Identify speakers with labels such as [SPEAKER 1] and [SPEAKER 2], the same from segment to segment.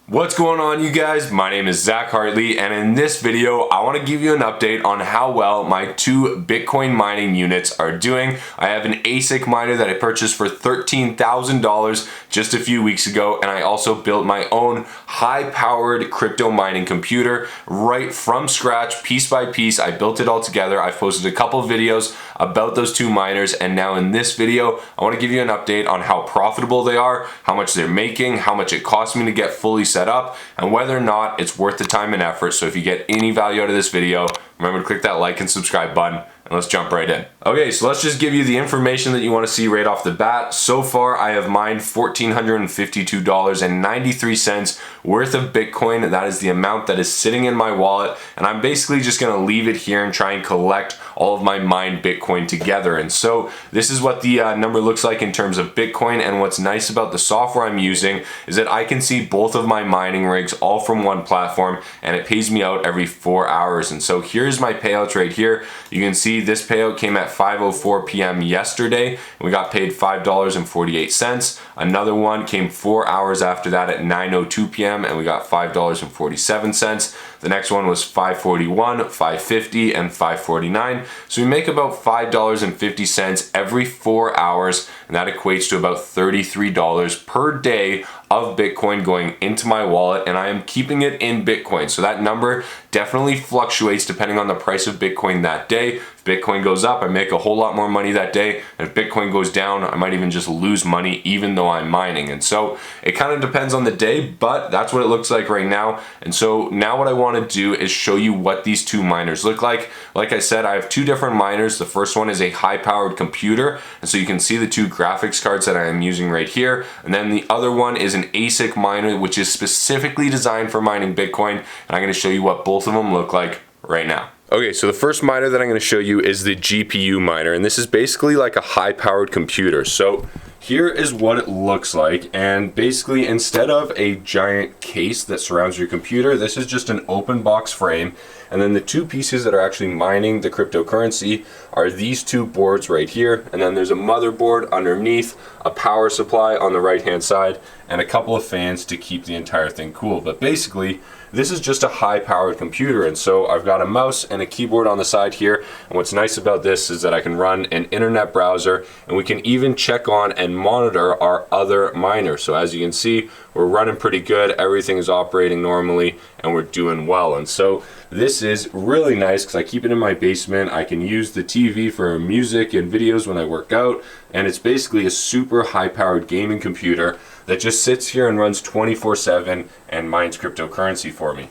[SPEAKER 1] What's going on, you guys? My name is Zach Hartley, and in this video I want to give you an update on how well my two Bitcoin mining units are doing. I have an ASIC miner that I purchased for $13,000 just a few weeks ago, and I also built my own high-powered crypto mining computer right from scratch, piece by piece. I built it all together. I've posted a couple videos about those two miners, and now in this video I want to give you an update on how profitable they are, how much they're making, how much it cost me to get fully set up, and whether or not it's worth the time and effort. So if you get any value out of this video, remember to click that like and subscribe button, and let's jump right in. Okay, so let's just give you the information that you want to see right off the bat. So far, I have mined $1,452.93 worth of Bitcoin. That is the amount that is sitting in my wallet, and I'm basically just going to leave it here and try and collect all of my mined Bitcoin together. And so this is what the number looks like in terms of Bitcoin. And what's nice about the software I'm using is that I can see both of my mining rigs all from one platform, and it pays me out every 4 hours. And so here's my payouts right here. You can see this payout came at 5:04 p.m. yesterday, and we got paid $5.48. Another one came 4 hours after that at 9:02 p.m. and we got $5.47. The next one was 5:41, 5:50, and 5:49. So we make about $5.50 every 4 hours, and that equates to about $33 per day of Bitcoin going into my wallet, and I am keeping it in Bitcoin. So that number definitely fluctuates depending on the price of Bitcoin that day. If Bitcoin goes up, I make a whole lot more money that day. And if Bitcoin goes down, I might even just lose money even though I'm mining. And so it kind of depends on the day, but that's what it looks like right now. And so now what I want to do is show you what these two miners look like. Like I said, I have two different miners. The first one is a high-powered computer, and so you can see the two graphics cards that I am using right here. And then the other one is an ASIC miner, which is specifically designed for mining Bitcoin, and I'm going to show you what both of them look like right now. Okay, so the first miner that I'm going to show you is the GPU miner, and this is basically like a high-powered computer. So here is what it looks like, and basically instead of a giant case that surrounds your computer, this is just an open box frame, and then the two pieces that are actually mining the cryptocurrency are these two boards right here, and then there's a motherboard underneath, a power supply on the right hand side, and a couple of fans to keep the entire thing cool. But basically this is just a high-powered computer, and so I've got a mouse and a keyboard on the side here, and what's nice about this is that I can run an internet browser, and we can even check on and monitor our other miners. So as you can see, we're running pretty good, everything is operating normally, and we're doing well. And so this is really nice because I keep it in my basement. I can use the TV for music and videos when I work out, and it's basically a super high-powered gaming computer that just sits here and runs 24/7 and mines cryptocurrency for me.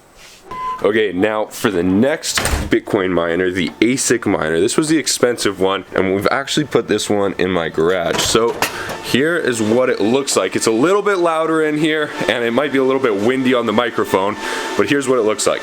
[SPEAKER 1] Okay, now for the next Bitcoin miner, the ASIC miner. This was the expensive one, and we've actually put this one in my garage. So here is what it looks like. It's a little bit louder in here, and it might be a little bit windy on the microphone, but here's what it looks like.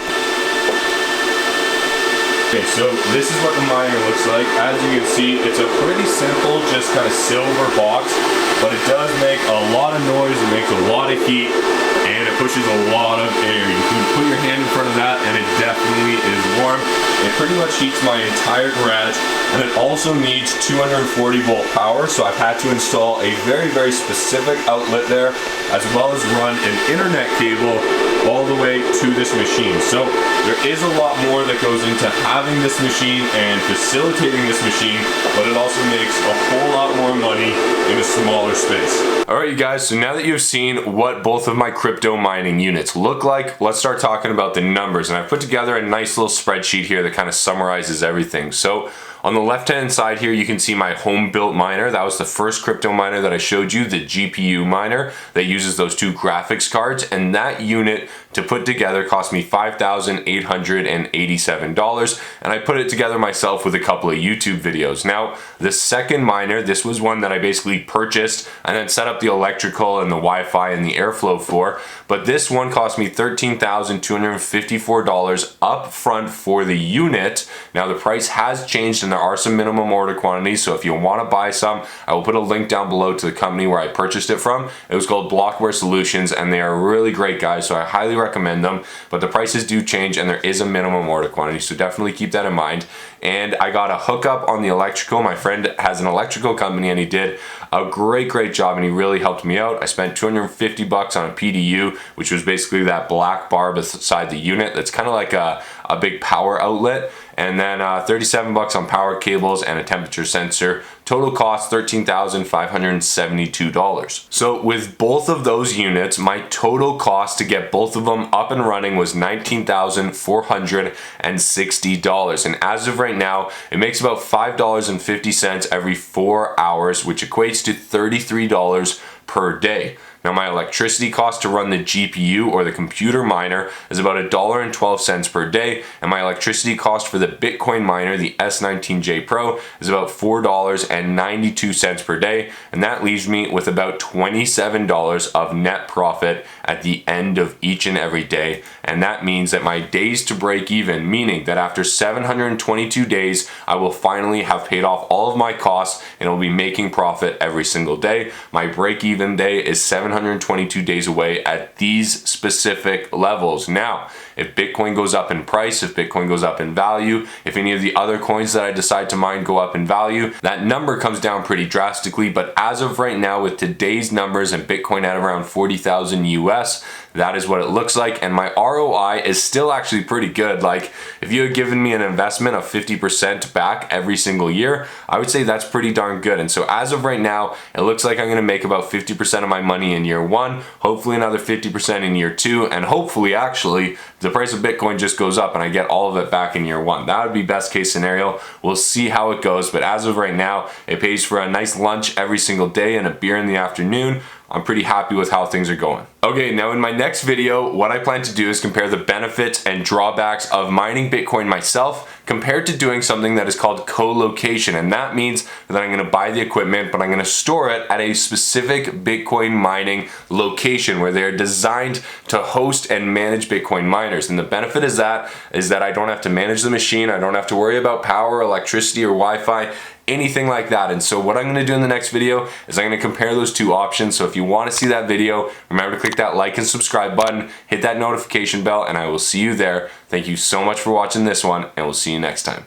[SPEAKER 1] Okay, so this is what the miner looks like. As you can see, it's a pretty simple, just kind of silver box, but it does make a lot of noise, it makes a lot of heat, and it pushes a lot of air. You can put your hand in front of that and it definitely is warm. It pretty much heats my entire garage, and it also needs 240 volt power, so I've had to install a very specific outlet there, as well as run an internet cable all the way to this machine. So there is a lot more that goes into having this machine and facilitating this machine, but it also makes a whole lot more money in a smaller space. Alright, you guys, so now that you've seen what both of my crypto mining units look like, let's start talking about the numbers. And I've put together a nice little spreadsheet here that kind of summarizes everything. So on the left hand side here, you can see my home built miner. That was the first crypto miner that I showed you, the GPU miner that uses those two graphics cards, and that unit to put together cost me $5,887, and I put it together myself with a couple of YouTube videos. Now the second miner, this was one that I basically purchased and then set up the electrical and the Wi-Fi and the airflow for, but this one cost me $13,254 up front for the unit. Now the price has changed, and and there are some minimum order quantities, so if you want to buy some, I will put a link down below to the company where I purchased it from. It was called Blockware Solutions, and they are really great guys, so I highly recommend them, but the prices do change and there is a minimum order quantity, so definitely keep that in mind. And I got a hookup on the electrical. My friend has an electrical company and he did a great job and he really helped me out. I spent $250 on a PDU, which was basically that black bar beside the unit that's kind of like a big power outlet, and then $37 on power cables and a temperature sensor. Total cost $13,572. So with both of those units, my total cost to get both of them up and running was $19,460. And as of right now, it makes about $5.50 every 4 hours, which equates to $33 per day. Now my electricity cost to run the GPU or the computer miner is about $1.12 per day, and my electricity cost for the Bitcoin miner, the S19J Pro, is about $4.92 per day, and that leaves me with about $27 of net profit at the end of each and every day. And that means that my days to break even, meaning that after 722 days, I will finally have paid off all of my costs and I'll be making profit every single day. My break even day is 722 days away at these specific levels. Now, if Bitcoin goes up in price, if Bitcoin goes up in value, if any of the other coins that I decide to mine go up in value, that number comes down pretty drastically. But as of right now, with today's numbers and Bitcoin at around 40,000 US, that is what it looks like. And my ROI is still actually pretty good. Like, if you had given me an investment of 50% back every single year, I would say that's pretty darn good. And so as of right now, it looks like I'm gonna make about 50% of my money in year one, hopefully another 50% in year two, and hopefully actually the price of Bitcoin just goes up and I get all of it back in year one. That would be best case scenario. We'll see how it goes, but as of right now, it pays for a nice lunch every single day and a beer in the afternoon. I'm pretty happy with how things are going. Okay, now in my next video, what I plan to do is compare the benefits and drawbacks of mining Bitcoin myself compared to doing something that is called co-location. And that means that I'm gonna buy the equipment, but I'm gonna store it at a specific Bitcoin mining location where they're designed to host and manage Bitcoin miners. And the benefit is that I don't have to manage the machine, I don't have to worry about power, electricity, or Wi-Fi, anything like that. And so what I'm going to do in the next video is I'm going to compare those two options. So if you want to see that video, remember to click that like and subscribe button, hit that notification bell, and I will see you there. Thank you so much for watching this one, and we'll see you next time.